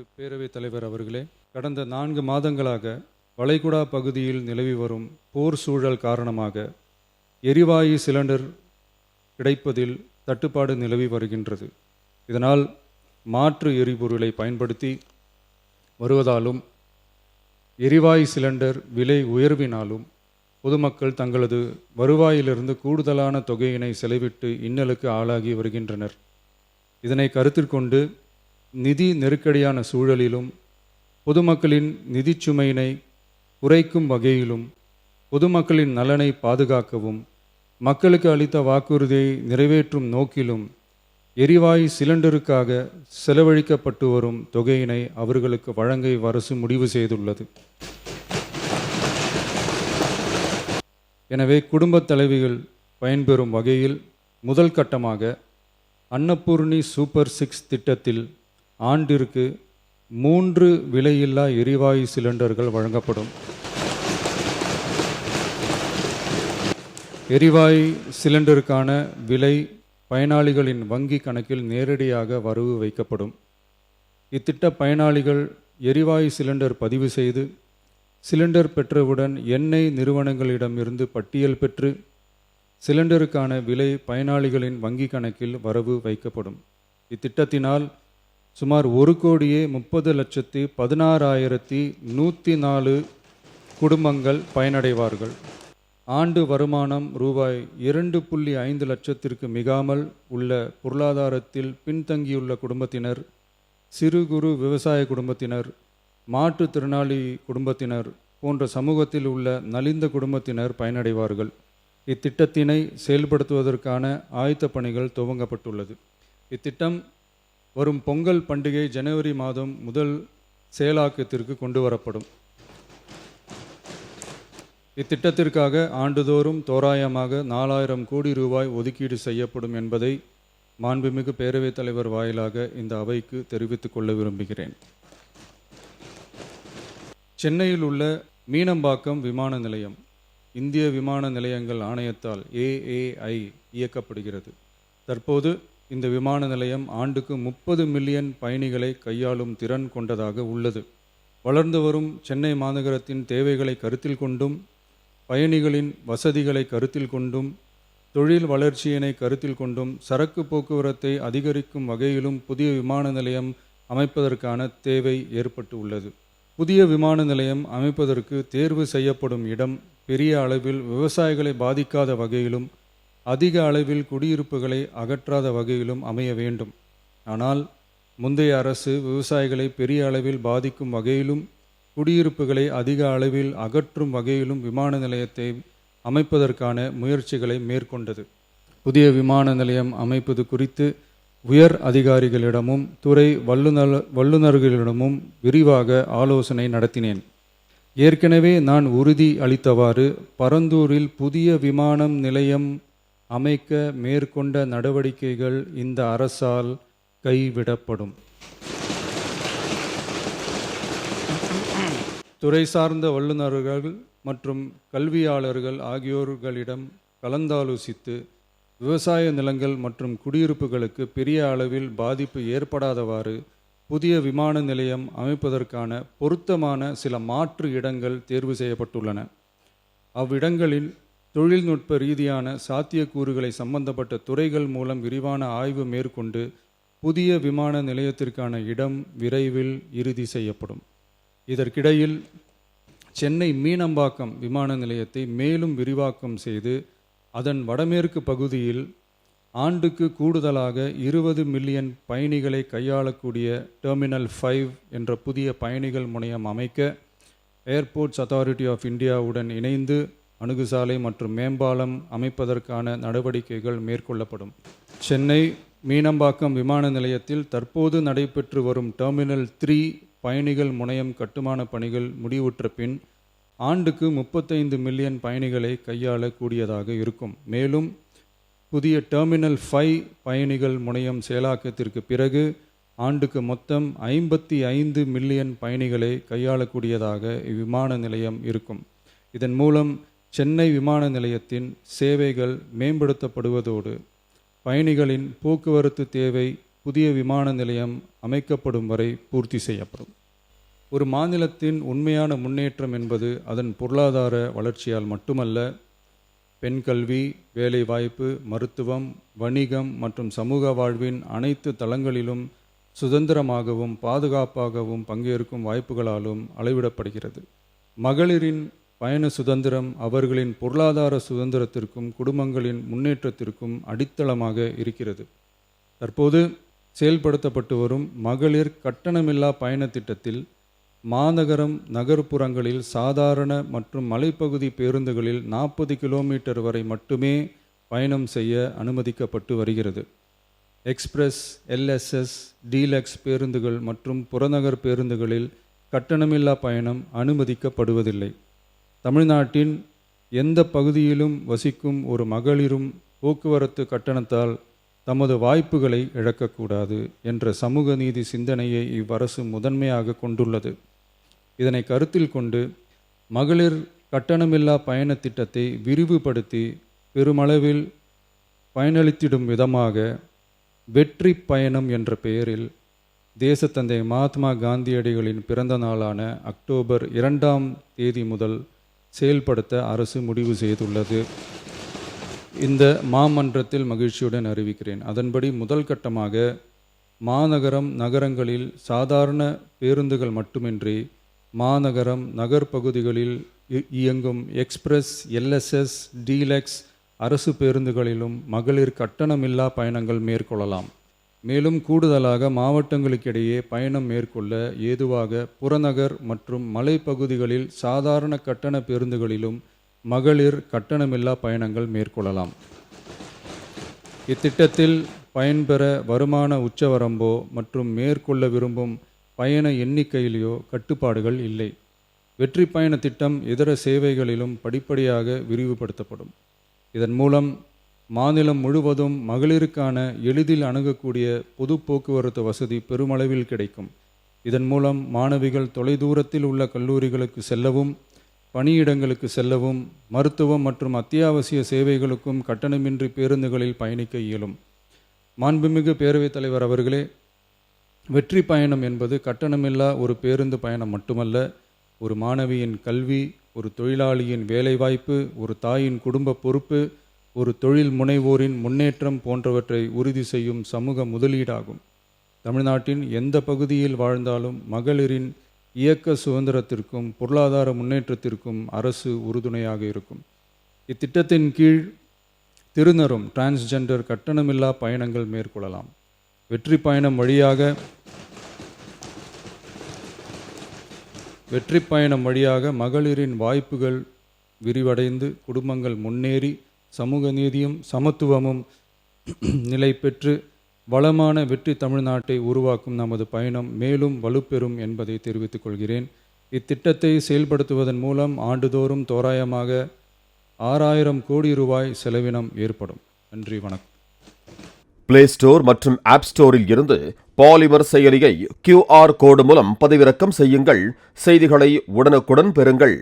பேரவைத் தலைவர் அவர்களே, கடந்த 4 மாதங்களாக வளைகுடா பகுதியில் நிலவி வரும் போர் சூழல் காரணமாக எரிவாயு சிலிண்டர் கிடைப்பதில் தட்டுப்பாடு நிலவி வருகின்றது. இதனால் மாற்று எரிபொருளை பயன்படுத்தி வருவதாலும் எரிவாயு சிலிண்டர் விலை உயர்வினாலும் பொதுமக்கள் தங்களது வருவாயிலிருந்து கூடுதலான தொகையினை செலவிட்டு இன்னலுக்கு ஆளாகி வருகின்றனர். இதனை கருத்தில் கொண்டு நிதி நெருக்கடியான சூழலிலும் பொதுமக்களின் நிதிச்சுமையினை குறைக்கும் வகையிலும் பொதுமக்களின் நலனை பாதுகாக்கவும் மக்களுக்கு அளித்த வாக்குறுதியை நிறைவேற்றும் நோக்கிலும் எரிவாயு சிலிண்டருக்காக செலவழிக்கப்பட்டு வரும் தொகையினை அவர்களுக்கு வழங்க அரசு முடிவு செய்துள்ளது. எனவே குடும்பத் தலைவிகள் பயன்பெறும் வகையில் முதல் கட்டமாக அன்னபூர்ணி சூப்பர் 6 திட்டத்தில் ஆண்டிற்கு 3 விலையில்லா எரிவாயு சிலிண்டர்கள் வழங்கப்படும். எரிவாயு சிலிண்டருக்கான விலை பயனாளிகளின் வங்கி கணக்கில் நேரடியாக வரவு வைக்கப்படும். இத்திட்ட பயனாளிகள் எரிவாயு சிலிண்டர் பதிவு செய்து சிலிண்டர் பெற்றவுடன் எண்ணெய் நிறுவனங்களிடமிருந்து பட்டியல் பெற்று சிலிண்டருக்கான விலை பயனாளிகளின் வங்கி கணக்கில் வரவு வைக்கப்படும். இத்திட்டத்தினால் சுமார் 1,30,16,104 குடும்பங்கள் பயனடைவார்கள். ஆண்டு வருமானம் ரூபாய் 2.5 லட்சத்திற்கு மிகாமல் உள்ள பொருளாதாரத்தில் பின்தங்கியுள்ள குடும்பத்தினர், சிறு குறு விவசாய குடும்பத்தினர், மாற்றுத்திறனாளி குடும்பத்தினர் போன்ற சமூகத்தில் உள்ள நலிந்த குடும்பத்தினர் பயனடைவார்கள். இத்திட்டத்தினை செயல்படுத்துவதற்கான ஆயத்த பணிகள் துவங்கப்பட்டுள்ளது. இத்திட்டம் வரும் பொங்கல் பண்டிகை ஜனவரி மாதம் முதல் செயலாக்கத்திற்கு கொண்டு வரப்படும். இத்திட்டத்திற்காக ஆண்டுதோறும் தோராயமாக 4,000 கோடி ரூபாய் ஒதுக்கீடு செய்யப்படும் என்பதை மாண்புமிகு பேரவைத் தலைவர் வாயிலாக இந்த அவைக்கு தெரிவித்துக் கொள்ள விரும்புகிறேன். சென்னையில் உள்ள மீனம்பாக்கம் விமான நிலையம் இந்திய விமான நிலையங்கள் ஆணையத்தால் AAI இயக்கப்படுகிறது. தற்போது இந்த விமான நிலையம் ஆண்டுக்கு 30 மில்லியன் பயணிகளை கையாளும் திறன் கொண்டதாக உள்ளது. வளர்ந்து வரும் சென்னை மாநகரத்தின் தேவைகளை கருத்தில் கொண்டும் பயணிகளின் வசதிகளை கருத்தில் கொண்டும் தொழில் வளர்ச்சியினை கருத்தில் கொண்டும் சரக்கு போக்குவரத்தை அதிகரிக்கும் வகையிலும் புதிய விமான நிலையம் அமைப்பதற்கான தேவை ஏற்பட்டு உள்ளது. புதிய விமான நிலையம் அமைப்பதற்கு தேர்வு செய்யப்படும் இடம் பெரிய அளவில் விவசாயிகளை பாதிக்காத வகையிலும் அதிக அளவில் குடியிருப்புகளை அகற்றாத வகையிலும் அமைய வேண்டும். ஆனால் முந்தைய அரசு விவசாயிகளை பெரிய அளவில் பாதிக்கும் வகையிலும் குடியிருப்புகளை அதிக அளவில் அகற்றும் வகையிலும் விமான நிலையத்தை அமைப்பதற்கான முயற்சிகளை மேற்கொண்டது. புதிய விமான நிலையம் அமைப்பது குறித்து உயர் அதிகாரிகளிடமும் துறை வல்லுநர்களிடமும் விரிவாக ஆலோசனை நடத்தினேன். ஏற்கனவே நான் உறுதி அளித்தவாறு பரந்தூரில் புதிய விமான நிலையம் அமைக்க மேற்கொண்ட நடவடிக்கைகள் இந்த அரசால் கைவிடப்படும். துறை சார்ந்த வல்லுநர்கள் மற்றும் கல்வியாளர்கள் ஆகியோர்களிடம் கலந்தாலோசித்து விவசாய நிலங்கள் மற்றும் குடியிருப்புகளுக்கு பெரிய அளவில் பாதிப்பு ஏற்படாதவாறு புதிய விமான நிலையம் அமைப்பதற்கான பொருத்தமான சில மாற்று இடங்கள் தேர்வு செய்யப்பட்டுள்ளன. அவ்விடங்களில் தொழில்நுட்ப ரீதியான சாத்தியக்கூறுகளை சம்பந்தப்பட்ட துறைகள் மூலம் விரிவான ஆய்வு மேற்கொண்டு புதிய விமான நிலையத்திற்கான இடம் விரைவில் இறுதி செய்யப்படும். இதற்கிடையில் சென்னை மீனம்பாக்கம் விமான நிலையத்தை மேலும் விரிவாக்கம் செய்து அதன் வடமேற்கு பகுதியில் ஆண்டுக்கு கூடுதலாக 20 மில்லியன் பயணிகளை கையாளக்கூடிய டெர்மினல் 5 என்ற புதிய பயணிகள் முனையம் அமைக்க ஏர்போர்ட்ஸ் அத்தாரிட்டி ஆஃப் இந்தியாவுடன் இணைந்து அணுகுசாலை மற்றும் மேம்பாலம் அமைப்பதற்கான நடவடிக்கைகள் மேற்கொள்ளப்படும். சென்னை மீனம்பாக்கம் விமான நிலையத்தில் தற்போது நடைபெற்று வரும் டெர்மினல் 3 பயணிகள் முனையம் கட்டுமான பணிகள் முடிவுற்ற பின் ஆண்டுக்கு 35 மில்லியன் பயணிகளை கையாளக்கூடியதாக இருக்கும். மேலும் புதிய டெர்மினல் 5 பயணிகள் முனையம் செயலாக்கத்திற்கு பிறகு ஆண்டுக்கு மொத்தம் 55 மில்லியன் பயணிகளை கையாளக்கூடியதாக இவ்விமான நிலையம் இருக்கும். இதன் மூலம் சென்னை விமான நிலையத்தின் சேவைகள் மேம்படுத்தப்படுவதோடு பயணிகளின் போக்குவரத்து தேவை புதிய விமான நிலையம் அமைக்கப்படும் வரை பூர்த்தி செய்யப்படும். ஒரு மாநிலத்தின் உண்மையான முன்னேற்றம் என்பது அதன் பொருளாதார வளர்ச்சியால் மட்டுமல்ல, பெண் கல்வி, வேலைவாய்ப்பு, மருத்துவம், வணிகம் மற்றும் சமூக வாழ்வின் அனைத்து தளங்களிலும் சுதந்திரமாகவும் பாதுகாப்பாகவும் பங்கேற்கும் வாய்ப்புகளாலும் அளவிடப்படுகிறது. மகளிரின் பயண சுதந்திரம் அவர்களின் பொருளாதார சுதந்திரத்திற்கும் குடும்பங்களின் முன்னேற்றத்திற்கும் அடித்தளமாக இருக்கிறது. தற்போது செயல்படுத்தப்பட்டு வரும் மகளிர் கட்டணமில்லா பயண திட்டத்தில் மாநகரம், நகர்ப்புறங்களில் சாதாரண மற்றும் மலைப்பகுதி பேருந்துகளில் 40 கிலோமீட்டர் வரை மட்டுமே பயணம் செய்ய அனுமதிக்கப்பட்டு வருகிறது. எக்ஸ்பிரஸ், எல்எஸ்எஸ், டீலக்ஸ் பேருந்துகள் மற்றும் புறநகர் பேருந்துகளில் கட்டணமில்லா பயணம் அனுமதிக்கப்படுவதில்லை. தமிழ்நாட்டின் எந்த பகுதியிலும் வசிக்கும் ஒரு மகளிரும் போக்குவரத்து கட்டணத்தால் தமது வாய்ப்புகளை இழக்கக்கூடாது என்ற சமூக நீதி சிந்தனையை இவ்வரசு முதன்மையாக கொண்டுள்ளது. இதனை கருத்தில் கொண்டு மகளிர் கட்டணமில்லா பயண திட்டத்தை விரிவுபடுத்தி பெருமளவில் பயனளித்திடும் விதமாக வெற்றி பயணம் என்ற பெயரில் தேசத்தந்தை மகாத்மா காந்தியடிகளின் பிறந்த நாளான அக்டோபர் 2ஆம் தேதி முதல் செயல்படுத்த அரசு முடிவு செய்துள்ளது. இந்த மாமன்றத்தில் மகிழ்ச்சியுடன் அறிவிக்கிறேன். அதன்படி முதல் கட்டமாக மாநகரம், நகரங்களில் சாதாரண பேருந்துகள் மட்டுமின்றி மாநகரம், நகர்ப்பகுதிகளில் இயங்கும் எக்ஸ்பிரஸ், எல்எஸ்எஸ், டீலக்ஸ் அரசு பேருந்துகளிலும் மகளிர் கட்டணமில்லா பயணங்கள் மேற்கொள்ளலாம். மேலும் கூடுதலாக மாவட்டங்களுக்கிடையே பயணம் மேற்கொள்ள ஏதுவாக புறநகர் மற்றும் மலைப்பகுதிகளில் சாதாரண கட்டண பேருந்துகளிலும் மகளிர் கட்டணமில்லா பயணங்கள் மேற்கொள்ளலாம். இத்திட்டத்தில் பயன்பெற வருமான உச்சவரம்போ மற்றும் மேற்கொள்ள விரும்பும் பயண எண்ணிக்கையிலேயோ கட்டுப்பாடுகள் இல்லை. வெற்றி பயண திட்டம் இதர சேவைகளிலும் படிப்படியாக விரிவுபடுத்தப்படும். இதன் மூலம் மாநிலம் முழுவதும் மகளிருக்கான எளிதில் அணுகக்கூடிய பொது போக்குவரத்து வசதி பெருமளவில் கிடைக்கும். இதன் மூலம் மாணவிகள் தொலைதூரத்தில் உள்ள கல்லூரிகளுக்கு செல்லவும், பணியிடங்களுக்கு செல்லவும், மருத்துவம் மற்றும் அத்தியாவசிய சேவைகளுக்கும் கட்டணமின்றி பேருந்துகளில் பயணிக்க இயலும். மாண்புமிகு பேரவைத் தலைவர் அவர்களே, வெற்றி பயணம் என்பது கட்டணமில்லா ஒரு பேருந்து பயணம் மட்டுமல்ல, ஒரு மாணவியின் கல்வி, ஒரு தொழிலாளியின் வேலைவாய்ப்பு, ஒரு தாயின் குடும்ப பொறுப்பு, ஒரு தொழில் முனைவோரின் முன்னேற்றம் போன்றவற்றை உறுதி செய்யும் சமூக முதலீடாகும். தமிழ்நாட்டின் எந்த பகுதியில் வாழ்ந்தாலும் மகளிரின் இயக்க சுதந்திரத்திற்கும் பொருளாதார முன்னேற்றத்திற்கும் அரசு உறுதுணையாக இருக்கும். இத்திட்டத்தின் கீழ் திருநரும் டிரான்ஸ்ஜெண்டர் கட்டணமில்லா பயணங்கள் மேற்கொள்ளலாம். வெற்றி பயணம் வழியாக மகளிரின் வாய்ப்புகள் விரிவடைந்து குடும்பங்கள் முன்னேறி சமூக நீதியும் சமத்துவமும் நிலை பெற்று வளமான வெற்றி தமிழ்நாட்டை உருவாக்கும் நமது பயணம் மேலும் வலுப்பெறும் என்பதை தெரிவித்துக் கொள்கிறேன். இத்திட்டத்தை செயல்படுத்துவதன் மூலம் ஆண்டுதோறும் தோராயமாக 6000 கோடி ரூபாய் செலவினம் ஏற்படும். நன்றி, வணக்கம். பிளே ஸ்டோர் மற்றும் ஆப் ஸ்டோரில் இருந்து பாலிமர் செயலியை QR கோடு மூலம் பதிவிறக்கம் செய்யுங்கள். செய்திகளை உடனுக்குடன் பெறுங்கள்.